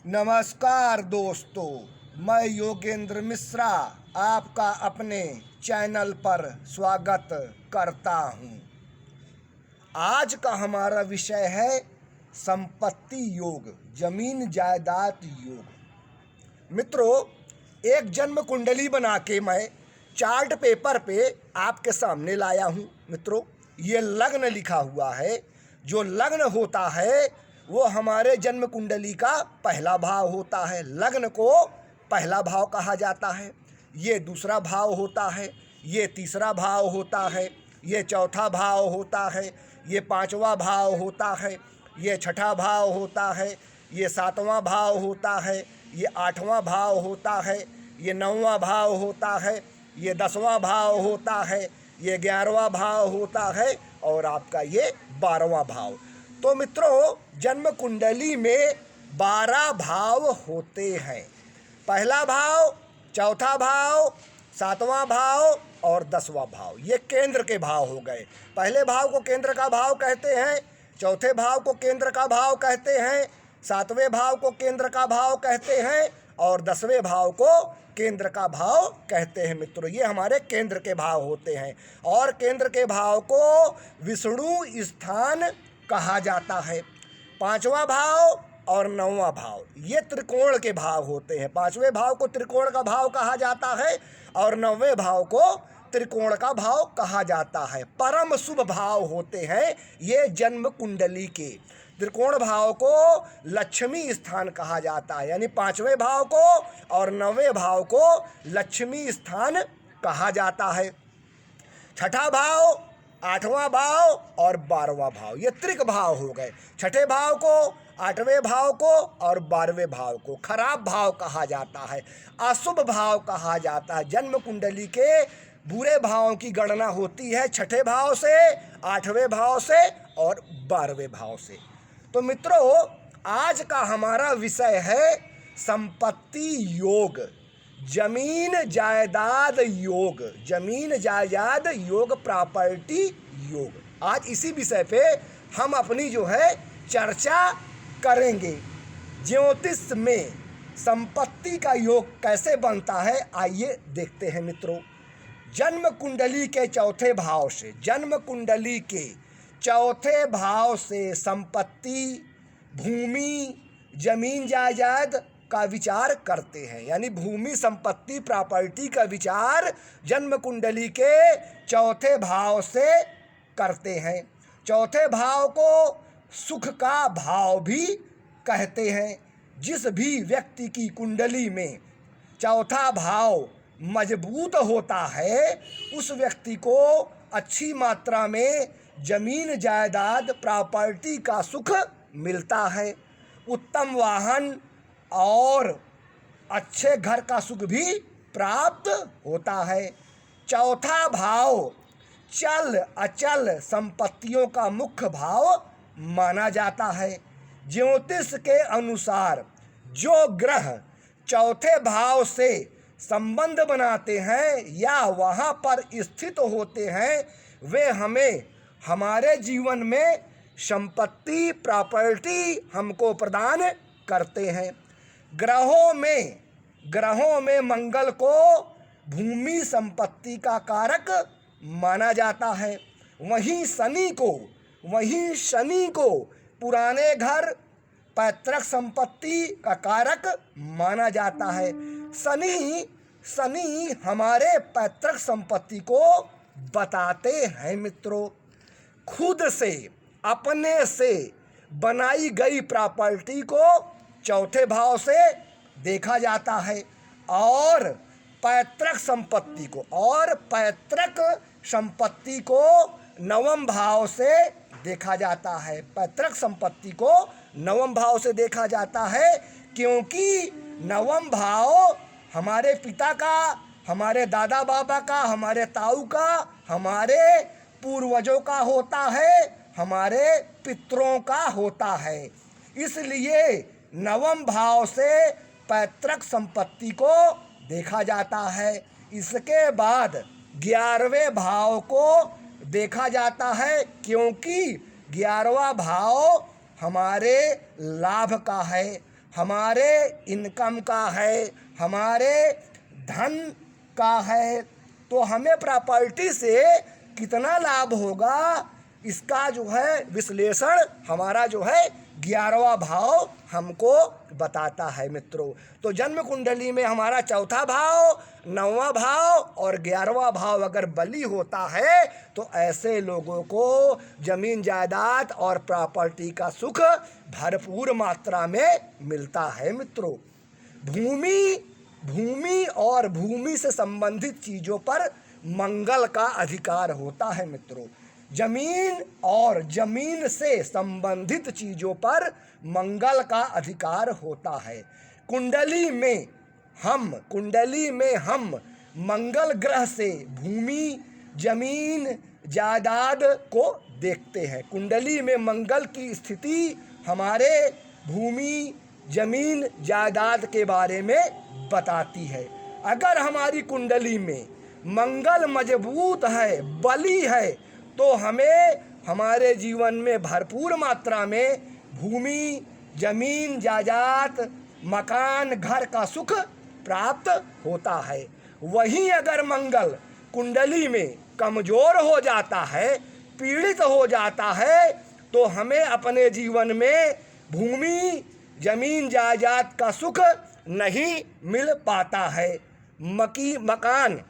नमस्कार दोस्तों, मैं योगेंद्र मिश्रा आपका अपने चैनल पर स्वागत करता हूं। आज का हमारा विषय है संपत्ति योग, जमीन जायदाद योग। मित्रों, एक जन्म कुंडली बना के मैं चार्ट पेपर पे आपके सामने लाया हूं। मित्रों, ये लग्न लिखा हुआ है। जो लग्न होता है वो हमारे जन्म कुंडली का पहला भाव होता है। लग्न को पहला भाव कहा जाता है। ये दूसरा भाव होता है, ये तीसरा भाव होता है, ये चौथा भाव होता है, ये पांचवा भाव होता है, ये छठा भाव होता है, ये सातवां भाव होता है, ये आठवां भाव होता है, ये नौवां भाव होता है, ये 10वां भाव होता है, ये 11वां भाव होता है और आपका ये 12वां भाव। तो मित्रों, जन्म कुंडली में 12 भाव होते हैं। पहला भाव, चौथा भाव, 7वां भाव और 10वां भाव, ये केंद्र के भाव हो गए। पहले भाव को केंद्र का भाव कहते हैं, चौथे भाव को केंद्र का भाव कहते हैं, 7वें भाव को केंद्र का भाव कहते हैं और 10वें भाव को केंद्र का भाव कहते हैं। मित्रों, ये हमारे केंद्र के भाव होते हैं और केंद्र के भाव को विष्णु स्थान कहा जाता है। 5वां भाव और 9वां भाव ये त्रिकोण के भाव होते हैं। 5वें भाव को त्रिकोण का भाव कहा जाता है और 9वें भाव को त्रिकोण का भाव कहा जाता है। परम शुभ भाव होते हैं ये जन्म कुंडली के। त्रिकोण भाव को लक्ष्मी स्थान कहा जाता है, यानी 5वें भाव को और 9वें भाव को लक्ष्मी स्थान कहा जाता है। छठा भाव, 8वां भाव और 12वां भाव ये त्रिक भाव हो गए। छठे भाव को, 8वें भाव को और 12वें भाव को खराब भाव कहा जाता है, अशुभ भाव कहा जाता है। जन्म कुंडली के बुरे भावों की गणना होती है छठे भाव से, 8वें भाव से और 12वें भाव से। तो मित्रों, आज का हमारा विषय है संपत्ति योग, जमीन जायदाद योग, जमीन जायदाद योग, प्रॉपर्टी योग। आज इसी विषय पे हम अपनी जो है चर्चा करेंगे। ज्योतिष में संपत्ति का योग कैसे बनता है, आइए देखते हैं। मित्रों, जन्म कुंडली के चौथे भाव से, जन्म कुंडली के चौथे भाव से संपत्ति, भूमि, जमीन जायदाद का विचार करते हैं, यानी भूमि, संपत्ति, प्रॉपर्टी का विचार जन्म कुंडली के चौथे भाव से करते हैं। चौथे भाव को सुख का भाव भी कहते हैं। जिस भी व्यक्ति की कुंडली में चौथा भाव मजबूत होता है उस व्यक्ति को अच्छी मात्रा में जमीन जायदाद, प्रॉपर्टी का सुख मिलता है। उत्तम वाहन और अच्छे घर का सुख भी प्राप्त होता है। चौथा भाव चल अचल संपत्तियों का मुख्य भाव माना जाता है। ज्योतिष के अनुसार जो ग्रह चौथे भाव से संबंध बनाते हैं या वहाँ पर स्थित होते हैं वे हमें हमारे जीवन में संपत्ति, प्रॉपर्टी हमको प्रदान करते हैं। ग्रहों में मंगल को भूमि संपत्ति का कारक माना जाता है। वहीं शनि को पुराने घर, पैतृक संपत्ति का कारक माना जाता है। शनि हमारे पैतृक संपत्ति को बताते हैं। मित्रों, खुद से, अपने से बनाई गई प्रॉपर्टी को चौथे भाव से देखा जाता है और पैतृक संपत्ति को 9वें भाव से देखा जाता है। पैतृक संपत्ति को 9वें भाव से देखा जाता है क्योंकि 9वां भाव हमारे पिता का, हमारे दादा बाबा का, हमारे ताऊ का, हमारे पूर्वजों का होता है, हमारे पितरों का होता है। इसलिए 9वें भाव से पैतृक संपत्ति को देखा जाता है। इसके बाद 11वें भाव को देखा जाता है क्योंकि 11वां भाव हमारे लाभ का है। हमारे इनकम का है, हमारे धन का है, तो हमें प्रॉपर्टी से कितना लाभ होगा, इसका जो है विश्लेषण हमारा जो है 11वां भाव हमको बताता है मित्रों। तो जन्म कुंडली में हमारा चौथा भाव, 9वां भाव और 11वां भाव अगर बली होता है तो ऐसे लोगों को जमीन जायदाद और प्रॉपर्टी का सुख भरपूर मात्रा में मिलता है मित्रों। भूमि और भूमि से संबंधित चीज़ों पर मंगल का अधिकार होता है मित्रों। जमीन और जमीन से संबंधित चीज़ों पर मंगल का अधिकार होता है। कुंडली में हम मंगल ग्रह से भूमि, जमीन, जायदाद को देखते हैं। कुंडली में मंगल की स्थिति हमारे भूमि, जमीन, जायदाद के बारे में बताती है। अगर हमारी कुंडली में मंगल मजबूत है, बली है, तो हमें हमारे जीवन में भरपूर मात्रा में भूमि, जमीन, जायदाद, मकान, घर का सुख प्राप्त होता है। वहीं अगर मंगल कुंडली में कमज़ोर हो जाता है, पीड़ित हो जाता है, तो हमें अपने जीवन में भूमि, जमीन, जायदाद का सुख नहीं मिल पाता है। मकान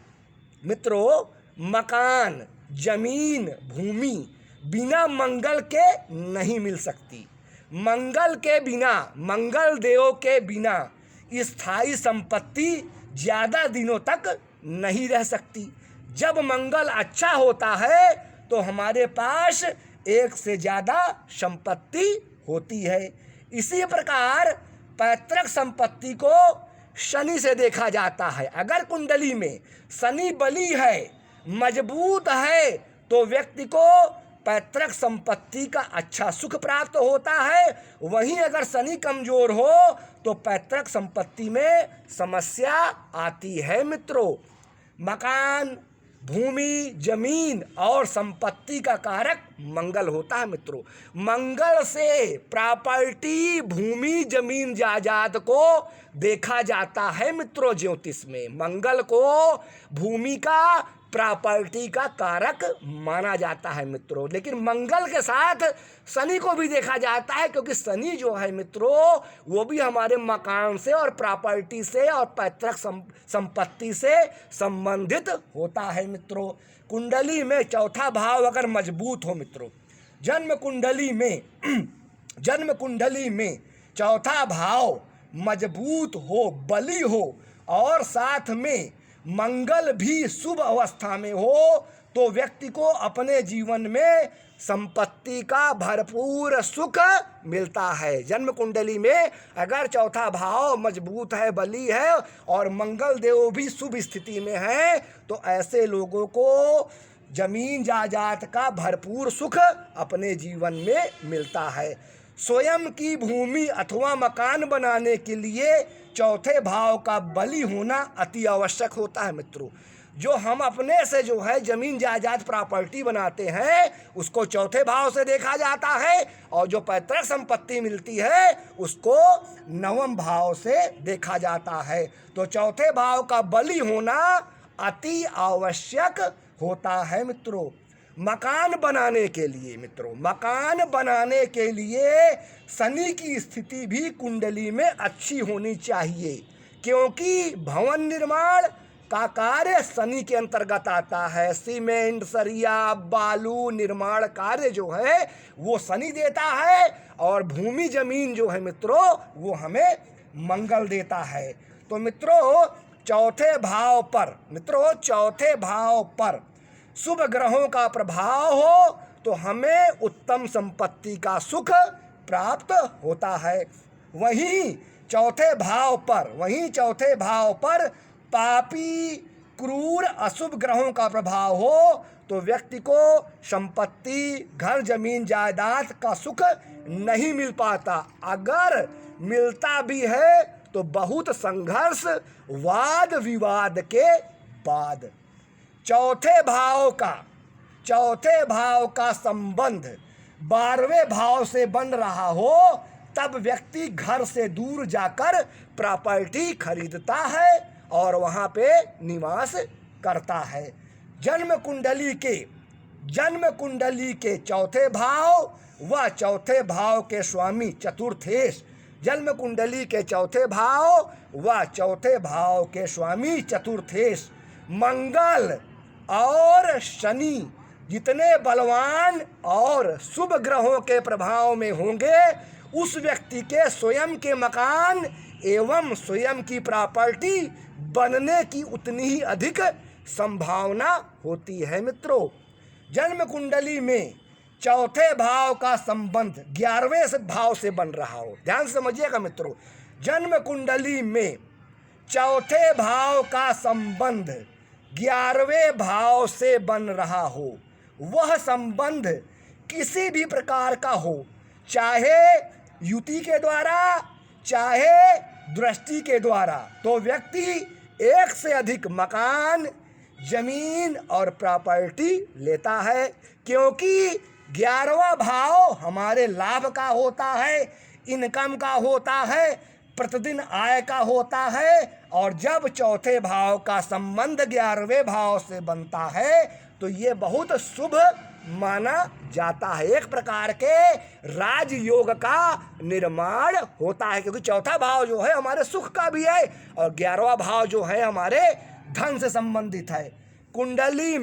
मित्रों, मकान, जमीन, भूमि बिना मंगल के नहीं मिल सकती। मंगल के बिना, मंगल देव के बिना स्थायी संपत्ति ज़्यादा दिनों तक नहीं रह सकती। जब मंगल अच्छा होता है तो हमारे पास एक से ज़्यादा संपत्ति होती है। इसी प्रकार पैतृक संपत्ति को शनि से देखा जाता है। अगर कुंडली में शनि बली है, मजबूत है, तो व्यक्ति को पैतृक संपत्ति का अच्छा सुख प्राप्त होता है। वहीं अगर शनि कमज़ोर हो तो पैतृक संपत्ति में समस्या आती है मित्रों। मकान, भूमि, जमीन और संपत्ति का कारक मंगल होता है मित्रों। मंगल से प्रॉपर्टी, भूमि, जमीन, जायदाद को देखा जाता है मित्रों। ज्योतिष में मंगल को भूमि का, प्रॉपर्टी का कारक माना जाता है मित्रों। लेकिन मंगल के साथ शनि को भी देखा जाता है, क्योंकि शनि जो है मित्रों वो भी हमारे मकान से और प्रॉपर्टी से और पैतृक संपत्ति से संबंधित होता है मित्रों। कुंडली में चौथा भाव अगर मजबूत हो मित्रों, जन्म कुंडली में चौथा भाव मजबूत हो, बली हो और साथ में मंगल भी शुभ अवस्था में हो, तो व्यक्ति को अपने जीवन में संपत्ति का भरपूर सुख मिलता है। जन्म कुंडली में अगर चौथा भाव मजबूत है, बली है और मंगल देव भी शुभ स्थिति में है, तो ऐसे लोगों को जमीन जायदाद का भरपूर सुख अपने जीवन में मिलता है। स्वयं की भूमि अथवा मकान बनाने के लिए चौथे भाव का बली होना अति आवश्यक होता है मित्रों। जो हम अपने से जो है जमीन जायदाद प्रॉपर्टी बनाते हैं उसको चौथे भाव से देखा जाता है, और जो पैतृक संपत्ति मिलती है उसको 9वें भाव से देखा जाता है। तो चौथे भाव का बली होना अति आवश्यक होता है मित्रों। मकान बनाने के लिए शनि की स्थिति भी कुंडली में अच्छी होनी चाहिए, क्योंकि भवन निर्माण का कार्य शनि के अंतर्गत आता है। सीमेंट, सरिया, बालू निर्माण कार्य जो है वो शनि देता है, और भूमि जमीन जो है मित्रों वो हमें मंगल देता है। तो मित्रों चौथे भाव पर शुभ ग्रहों का प्रभाव हो तो हमें उत्तम संपत्ति का सुख प्राप्त होता है। वहीं चौथे भाव पर पापी, क्रूर, अशुभ ग्रहों का प्रभाव हो तो व्यक्ति को संपत्ति, घर, जमीन, जायदाद का सुख नहीं मिल पाता। अगर मिलता भी है तो बहुत संघर्ष, वाद विवाद के बाद। चौथे भाव का संबंध 12वें भाव से बन रहा हो तब व्यक्ति घर से दूर जाकर प्रॉपर्टी खरीदता है और वहाँ पे निवास करता है। जन्म कुंडली के चौथे भाव व चौथे भाव के स्वामी चतुर्थेश, जन्म कुंडली के चौथे भाव व चौथे भाव के स्वामी चतुर्थेश मंगल और शनि जितने बलवान और शुभ ग्रहों के प्रभाव में होंगे, उस व्यक्ति के स्वयं के मकान एवं स्वयं की प्रॉपर्टी बनने की उतनी ही अधिक संभावना होती है। मित्रों, जन्म कुंडली में चौथे भाव का संबंध 11वें भाव से बन रहा हो, ध्यान से समझिएगा मित्रों, जन्म कुंडली में चौथे भाव का संबंध 11वें भाव से बन रहा हो, वह संबंध किसी भी प्रकार का हो, चाहे युति के द्वारा चाहे दृष्टि के द्वारा, तो व्यक्ति एक से अधिक मकान, जमीन और प्रॉपर्टी लेता है, क्योंकि 11वां भाव हमारे लाभ का होता है, इनकम का होता है, प्रतिदिन आय का होता है। और जब चौथे भाव का संबंध 11वें भाव से बनता है तो ये बहुत शुभ माना जाता है, एक प्रकार के राजयोग का निर्माण होता है, क्योंकि चौथा भाव जो है हमारे सुख का भी है और 11वां भाव जो है हमारे धन से संबंधित है। कुंडली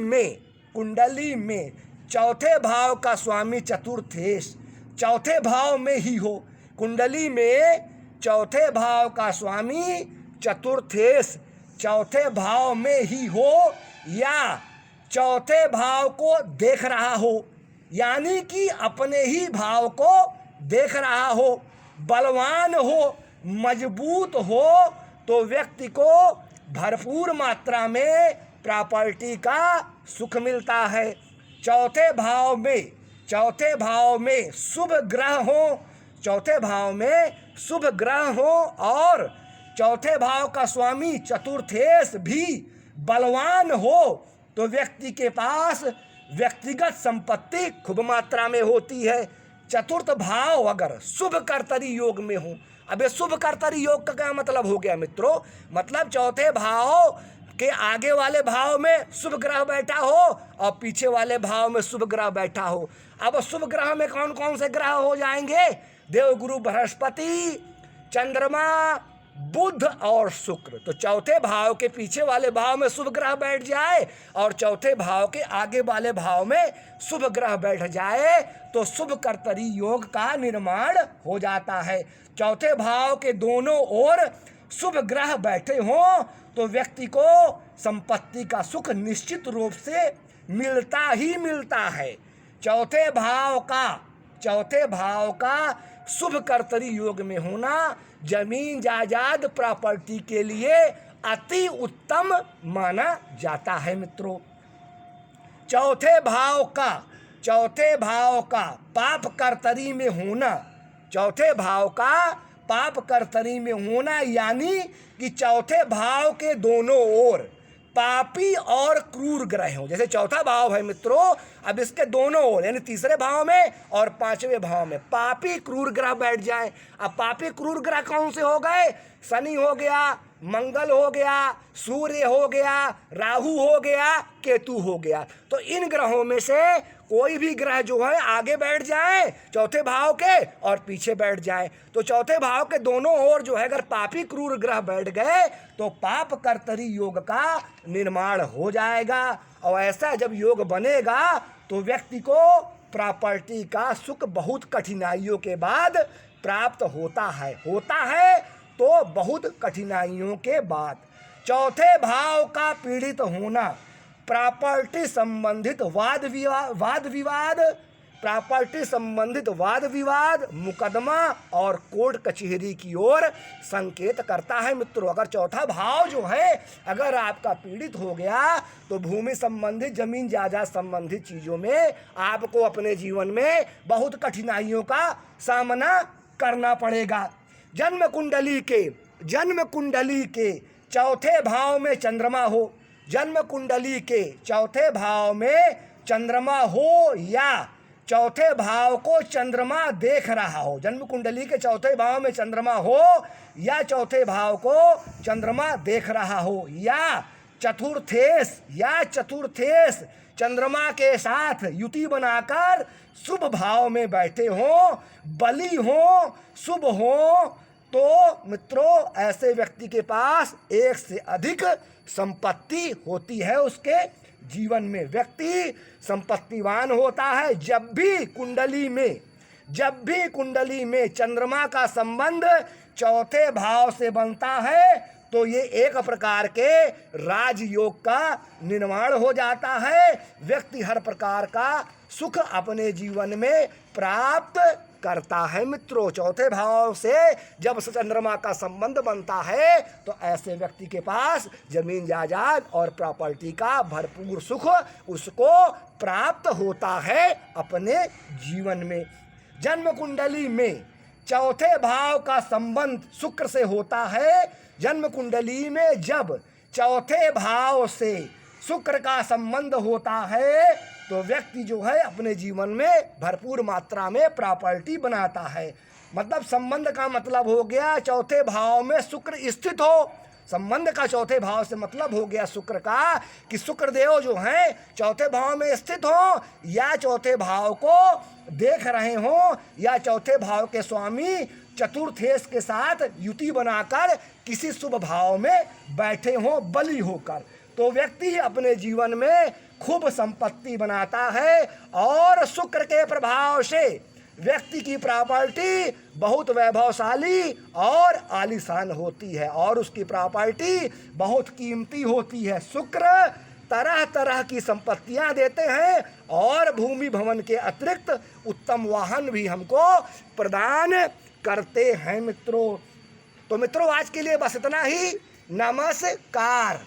में चौथे भाव का स्वामी चतुर्थेश चौथे भाव में ही हो, कुंडली में चौथे भाव का स्वामी चतुर्थेश चौथे भाव में ही हो या चौथे भाव को देख रहा हो, यानी कि अपने ही भाव को देख रहा हो, बलवान हो, मजबूत हो, तो व्यक्ति को भरपूर मात्रा में प्रॉपर्टी का सुख मिलता है। चौथे भाव में शुभ ग्रह हो, चौथे भाव में शुभ ग्रह हो और चौथे भाव का स्वामी चतुर्थेश भी बलवान हो, तो व्यक्ति के पास व्यक्तिगत संपत्ति खूब मात्रा में होती है। चतुर्थ भाव अगर शुभ कर्तरी योग में हो, अब ये शुभ कर्तरी योग का क्या मतलब हो गया मित्रों, मतलब चौथे भाव के आगे वाले भाव में शुभ ग्रह बैठा हो और पीछे वाले भाव में शुभ ग्रह बैठा हो। अब शुभ ग्रह में कौन कौन से ग्रह हो जाएंगे? देवगुरु बृहस्पति, चंद्रमा, बुध और शुक्र। तो चौथे भाव के पीछे वाले भाव में शुभ ग्रह बैठ जाए और चौथे भाव के आगे वाले भाव में शुभ ग्रह बैठ जाए तो शुभ कर्तरी योग का निर्माण हो जाता है। चौथे भाव के दोनों ओर शुभ ग्रह बैठे हों तो व्यक्ति को संपत्ति का सुख निश्चित रूप से मिलता ही मिलता है। चौथे भाव का शुभ कर्तरी योग में होना जमीन जायदाद प्रॉपर्टी के लिए अति उत्तम माना जाता है। मित्रों, चौथे भाव का पाप कर्तरी में होना, चौथे भाव का पाप कर्तरी में होना यानी कि चौथे भाव के दोनों ओर पापी और क्रूर ग्रह हो। जैसे चौथा भाव है मित्रों, अब इसके दोनों ओर यानी तीसरे भाव में और पांचवें भाव में पापी क्रूर ग्रह बैठ जाए। अब पापी क्रूर ग्रह कौन से हो गए? शनि हो गया, मंगल हो गया, सूर्य हो गया, राहु हो गया, केतु हो गया। तो इन ग्रहों में से कोई भी ग्रह जो है आगे बैठ जाए चौथे भाव के और पीछे बैठ जाए, तो चौथे भाव के दोनों ओर जो है अगर पापी क्रूर ग्रह बैठ गए तो पाप कर्तरी योग का निर्माण हो जाएगा। और ऐसा जब योग बनेगा तो व्यक्ति को प्रॉपर्टी का सुख बहुत कठिनाइयों के बाद प्राप्त होता है तो बहुत कठिनाइयों के बाद। चौथे भाव का पीड़ित होना, प्रॉपर्टी संबंधित वाद विवाद, मुकदमा और कोर्ट कचहरी की ओर संकेत करता है। मित्रों, अगर चौथा भाव जो है अगर आपका पीड़ित हो गया तो भूमि संबंधित, जमीन जायदाद संबंधित चीज़ों में आपको अपने जीवन में बहुत कठिनाइयों का सामना करना पड़ेगा। जन्म कुंडली के चौथे भाव में चंद्रमा हो, जन्म कुंडली के चौथे भाव में चंद्रमा हो या चौथे भाव को चंद्रमा देख रहा हो, जन्म कुंडली के चौथे भाव में चंद्रमा हो या चौथे भाव को चंद्रमा देख रहा हो, या चतुर्थेश चंद्रमा के साथ युति बनाकर शुभ भाव में बैठे हो, बली हो, शुभ हो, तो मित्रों ऐसे व्यक्ति के पास एक से अधिक संपत्ति होती है। उसके जीवन में व्यक्ति संपत्तिवान होता है। जब भी कुंडली में चंद्रमा का संबंध चौथे भाव से बनता है तो ये एक प्रकार के राजयोग का निर्माण हो जाता है। व्यक्ति हर प्रकार का सुख अपने जीवन में प्राप्त करता है। मित्रों, चौथे भाव से जब चंद्रमा का संबंध बनता है तो ऐसे व्यक्ति के पास जमीन जायदाद और प्रॉपर्टी का भरपूर सुख उसको प्राप्त होता है अपने जीवन में। जन्म कुंडली में चौथे भाव का संबंध शुक्र से होता है। जन्म कुंडली में जब चौथे भाव से शुक्र का संबंध होता है तो व्यक्ति जो है अपने जीवन में भरपूर मात्रा में प्रॉपर्टी बनाता है। मतलब संबंध का मतलब हो गया चौथे भाव में शुक्र स्थित हो। संबंध का चौथे भाव से मतलब हो गया शुक्र का कि शुक्र देव जो हैं चौथे भाव में स्थित हो या चौथे भाव को देख रहे हो या चौथे भाव के स्वामी चतुर्थेश के साथ युति बनाकर किसी शुभ भाव में बैठे हो बली होकर, तो व्यक्ति अपने जीवन में खूब संपत्ति बनाता है और शुक्र के प्रभाव से व्यक्ति की प्रॉपर्टी बहुत वैभवशाली और आलीशान होती है और उसकी प्रॉपर्टी बहुत कीमती होती है। शुक्र तरह तरह की संपत्तियां देते हैं और भूमि भवन के अतिरिक्त उत्तम वाहन भी हमको प्रदान करते हैं। मित्रों, तो मित्रों आज के लिए बस इतना ही। नमस्कार।